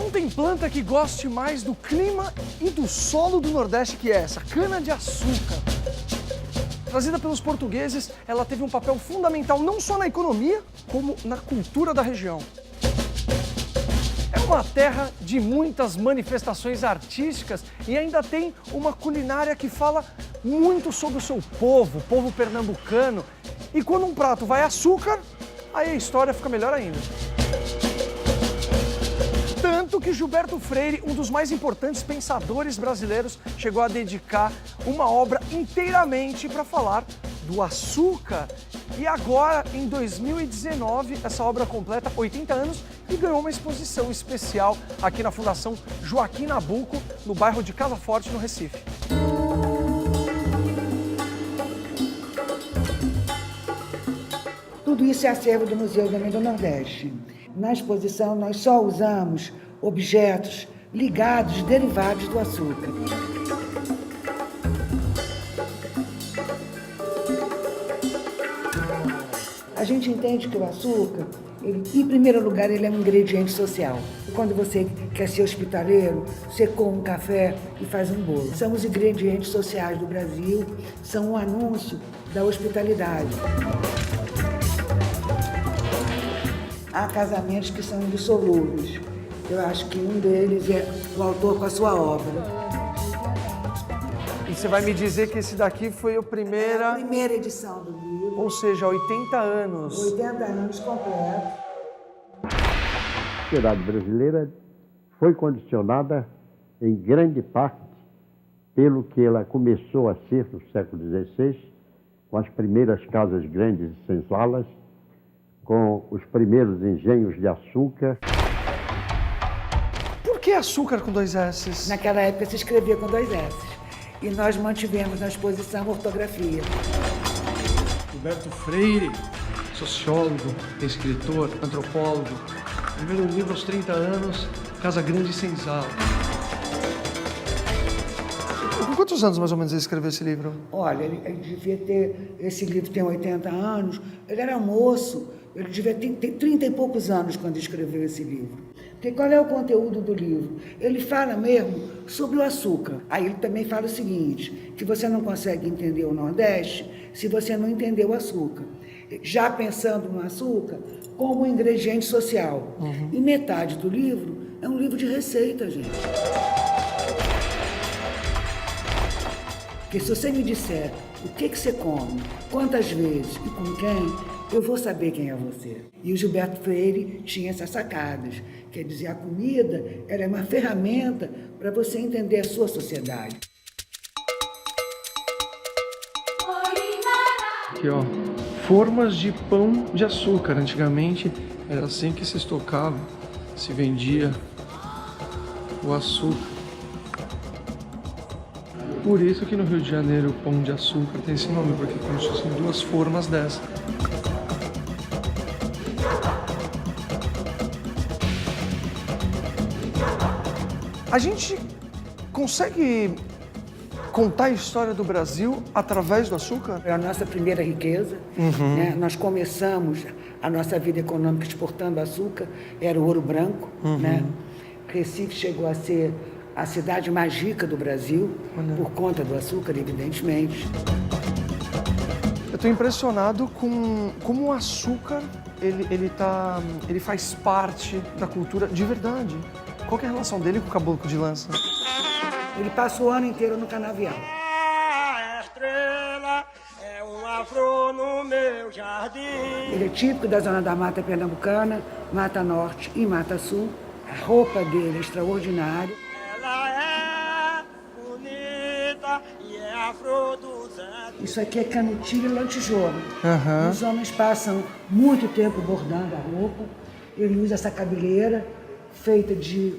Não tem planta que goste mais do clima e do solo do Nordeste que essa, cana-de-açúcar. Trazida pelos portugueses, ela teve um papel fundamental não só na economia, como na cultura da região. É uma terra de muitas manifestações artísticas e ainda tem uma culinária que fala muito sobre o seu povo, o povo pernambucano. E quando um prato vai açúcar, aí a história fica melhor ainda. Tanto que Gilberto Freire, um dos mais importantes pensadores brasileiros, chegou a dedicar uma obra inteiramente para falar do açúcar. E agora, em 2019, essa obra completa 80 anos e ganhou uma exposição especial aqui na Fundação Joaquim Nabuco, no bairro de Casa Forte, no Recife. Tudo isso é acervo do Museu do Nordeste. Na exposição, nós só usamos objetos ligados, derivados do açúcar. A gente entende que o açúcar, em primeiro lugar, ele é um ingrediente social. Quando você quer ser hospitaleiro, você come um café e faz um bolo. São os ingredientes sociais do Brasil, são um anúncio da hospitalidade. Há casamentos que são indissolúveis. Eu acho que um deles é o autor com a sua obra. E você vai me dizer que esse daqui foi a primeira edição do livro. Ou seja, 80 anos. 80 anos completos. A sociedade brasileira foi condicionada, em grande parte, pelo que ela começou a ser no século XVI, com as primeiras casas grandes e senzalas, com os primeiros engenhos de açúcar. Por que açúcar com 2 S? Naquela época se escrevia com 2 S. E nós mantivemos na exposição ortografia. Gilberto Freire, sociólogo, escritor, antropólogo. Primeiro livro aos 30 anos, Casa Grande e Senzala. Com quantos anos mais ou menos ele escreveu esse livro? Olha, ele devia ter, esse livro tem 80 anos, ele era moço, ele devia ter 30 e poucos anos quando escreveu esse livro. Porque qual é o conteúdo do livro? Ele fala mesmo sobre o açúcar. Aí ele também fala o seguinte, que você não consegue entender o Nordeste se você não entender o açúcar. Já pensando no açúcar como um ingrediente social. E metade do livro é um livro de receita, gente. Porque se você me disser o que você come, quantas vezes e com quem, eu vou saber quem é você. E o Gilberto Freire tinha essas sacadas. Quer dizer, a comida era uma ferramenta para você entender a sua sociedade. Aqui, ó. Formas de pão de açúcar. Antigamente era assim que se estocava, se vendia o açúcar. Por isso que no Rio de Janeiro o pão de açúcar tem esse nome, porque como se fossem 2 formas dessa. A gente consegue contar a história do Brasil através do açúcar? É a nossa primeira riqueza. Né? Nós começamos a nossa vida econômica exportando açúcar, era o ouro branco. Né? Recife chegou a ser a cidade mais rica do Brasil, por conta do açúcar, evidentemente. Eu estou impressionado com como o açúcar ele faz parte da cultura de verdade. Qual que é a relação dele com o caboclo de lança? Ele passa o ano inteiro no canavial. A estrela é uma flor no meu jardim. Ele é típico da zona da Mata Pernambucana, Mata Norte e Mata Sul. A roupa dele é extraordinária. Ela é bonita e é a flor dos anos. Isso aqui é canutilho e lantejoula. Os homens passam muito tempo bordando a roupa. Ele usa essa cabeleira feita de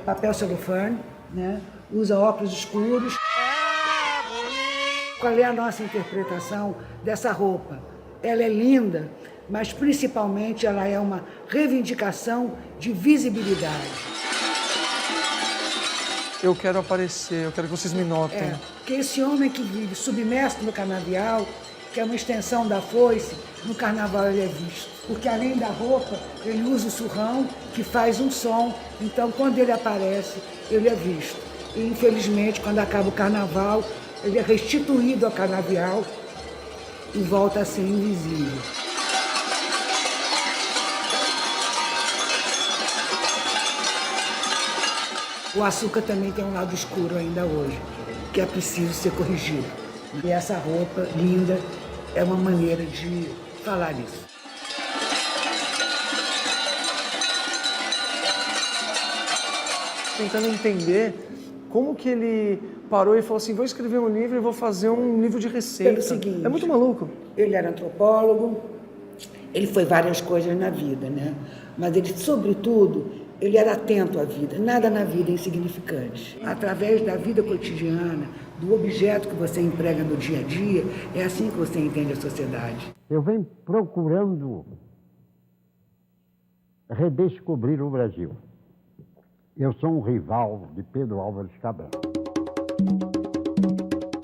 papel celofane, né? Usa óculos escuros. Qual é a nossa interpretação dessa roupa? Ela é linda, mas principalmente ela é uma reivindicação de visibilidade. Eu quero aparecer, eu quero que vocês me notem. Porque esse homem que vive submerso no canavial, que é uma extensão da foice, no carnaval ele é visto. Porque além da roupa, ele usa o surrão, que faz um som, então quando ele aparece, ele é visto. E infelizmente, quando acaba o carnaval, ele é restituído ao canavial e volta a ser invisível. O açúcar também tem um lado escuro ainda hoje, que é preciso ser corrigido. E essa roupa linda é uma maneira de falar isso. Tentando entender como que ele parou e falou assim, vou escrever um livro e vou fazer um livro de receita. Pelo seguinte, é muito maluco. Ele era antropólogo, ele foi várias coisas na vida, né? Mas ele, sobretudo, ele era atento à vida. Nada na vida é insignificante. Através da vida cotidiana, do objeto que você emprega no dia a dia, é assim que você entende a sociedade. Eu venho procurando redescobrir o Brasil. Eu sou um rival de Pedro Álvares Cabral.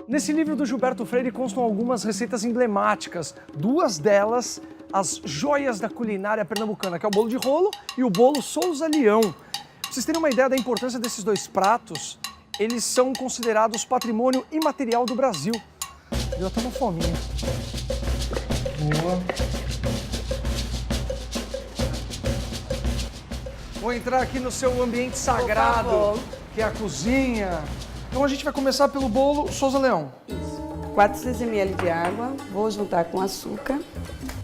Nesse livro do Gilberto Freire constam algumas receitas emblemáticas. Duas delas, as joias da culinária pernambucana, que é o bolo de rolo e o bolo Souza Leão. Pra vocês terem uma ideia da importância desses dois pratos, eles são considerados patrimônio imaterial do Brasil. Deu até uma fominha. Boa. Vou entrar aqui no seu ambiente sagrado, que é a cozinha. Então a gente vai começar pelo bolo Souza Leão. Isso. 400 ml de água, vou juntar com açúcar.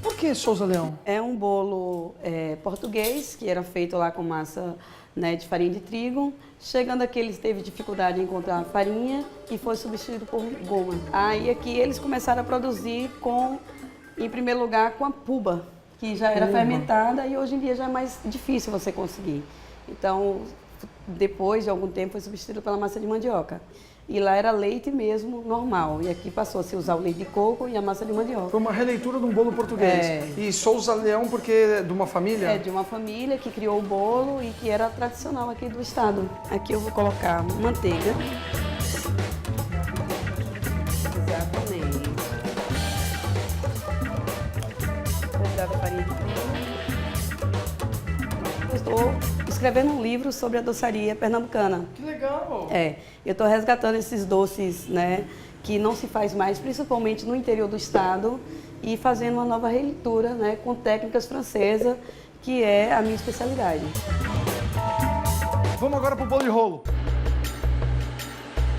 Por que Souza Leão? É um bolo português, que era feito lá com massa, né, de farinha de trigo. Chegando aqui, eles teve dificuldade em encontrar farinha e foi substituído por goma. Aí aqui eles começaram a produzir em primeiro lugar, com a puba, que já era fermentada e hoje em dia já é mais difícil você conseguir. Então, depois de algum tempo, foi substituído pela massa de mandioca. E lá era leite mesmo, normal. E aqui passou a se usar o leite de coco e a massa de mandioca. Foi uma releitura de um bolo português. E Souza Leão porque é de uma família? É, de uma família que criou o bolo e que era tradicional aqui do estado. Aqui eu vou colocar manteiga. Exatamente. Vou dar a farinha de trigo. Eu estou escrevendo um livro sobre a doçaria pernambucana. Que legal! Eu estou resgatando esses doces, né, que não se faz mais, principalmente no interior do estado, e fazendo uma nova releitura, né, com técnicas francesas, que é a minha especialidade. Vamos agora para o bolo de rolo.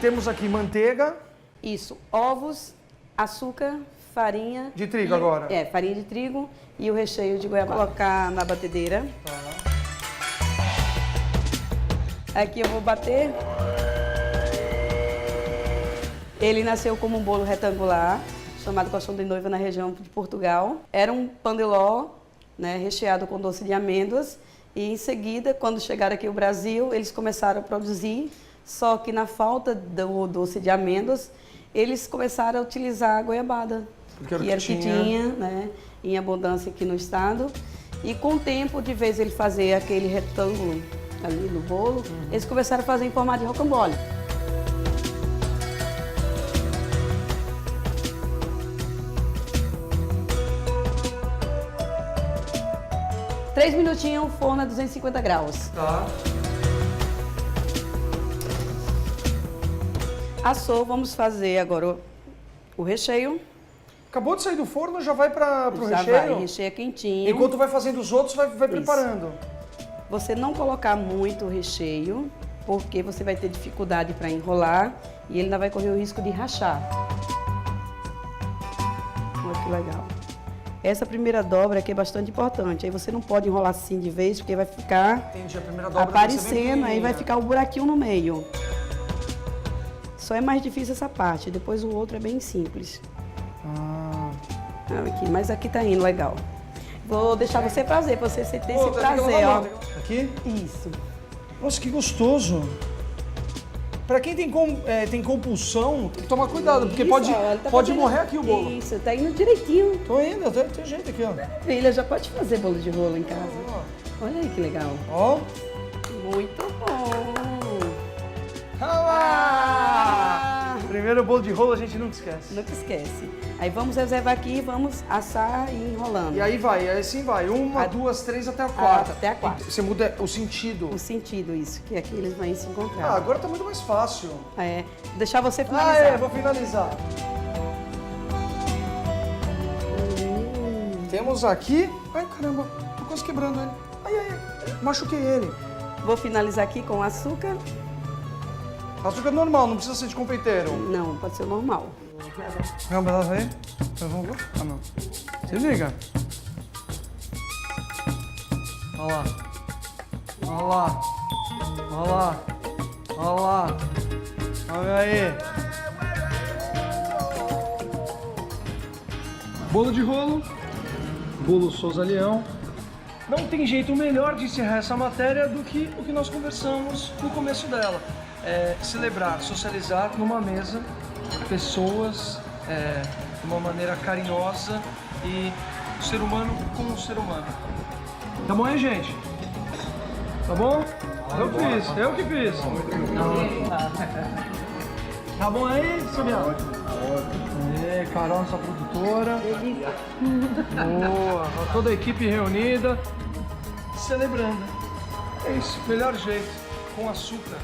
Temos aqui manteiga. Isso, ovos, açúcar, farinha... De trigo agora? Farinha de trigo e o recheio de goiabada. Vou colocar na batedeira. Tá. Aqui eu vou bater. Ele nasceu como um bolo retangular, chamado colchão de noiva na região de Portugal. Era um pandeló, né, recheado com doce de amêndoas. E em seguida, quando chegaram aqui ao Brasil, eles começaram a produzir, só que na falta do doce de amêndoas, eles começaram a utilizar a goiabada, porque era que era o que tinha, né, em abundância aqui no estado. E com o tempo, de vez ele fazer aquele retângulo ali no bolo, eles começaram a fazer em formato de rocambole. Três minutinhos, forno a 250 graus. Tá. Assou, vamos fazer agora o recheio. Acabou de sair do forno, já vai para o Já recheio? vai, recheio quentinho. Enquanto vai fazendo os outros, vai preparando. Você não colocar muito recheio, porque você vai ter dificuldade para enrolar e ele ainda vai correr o risco de rachar. Olha que legal. Essa primeira dobra aqui é bastante importante. Aí você não pode enrolar assim de vez, porque vai ficar Entendi, a primeira dobra aparecendo, aí vai ficar o buraquinho no meio. Só é mais difícil essa parte, depois o outro é bem simples. Aqui, mas aqui tá indo legal. Vou deixar você fazer, pra você ter esse prazer, ó. Aqui? Isso. Nossa, que gostoso. Pra quem tem compulsão, tem que tomar cuidado, porque Isso, pode, ó, ele tá pode fazendo- morrer aqui o bolo. Isso, tá indo direitinho. Tô indo, tem jeito aqui, ó. Filha, já pode fazer bolo de rolo em casa. Olha aí que legal. Ó. Muito bom. Ah! Primeiro bolo de rolo a gente nunca esquece. Nunca esquece. Aí vamos reservar aqui e vamos assar e ir enrolando. E aí vai, aí assim vai. Uma, duas, três, até a quarta. até a quarta. Você muda o sentido. O sentido, isso, que aqui eles vão se encontrar. Ah, agora tá muito mais fácil. É, deixar você Ah, finalizar. vou finalizar. Temos aqui... Ai, caramba, tô quase quebrando ele. Ai, machuquei ele. Vou finalizar aqui com açúcar. Açúcar normal, não precisa ser de confeiteiro. Não, pode ser o normal. Quer um pedaço aí? Ah, não. Se liga. Olha lá. Olha lá. Olha lá. Olha lá. Olha aí. Bolo de rolo. Bolo Souza Leão. Não tem jeito melhor de encerrar essa matéria do que o que nós conversamos no começo dela. É celebrar, socializar numa mesa, pessoas, de uma maneira carinhosa e o ser humano com o ser humano. Tá bom aí, gente? Tá bom? Eu que fiz. Tá bom aí, Sabiá? Carol, nossa produtora. Boa, toda a equipe reunida, celebrando. É isso, melhor jeito, com açúcar.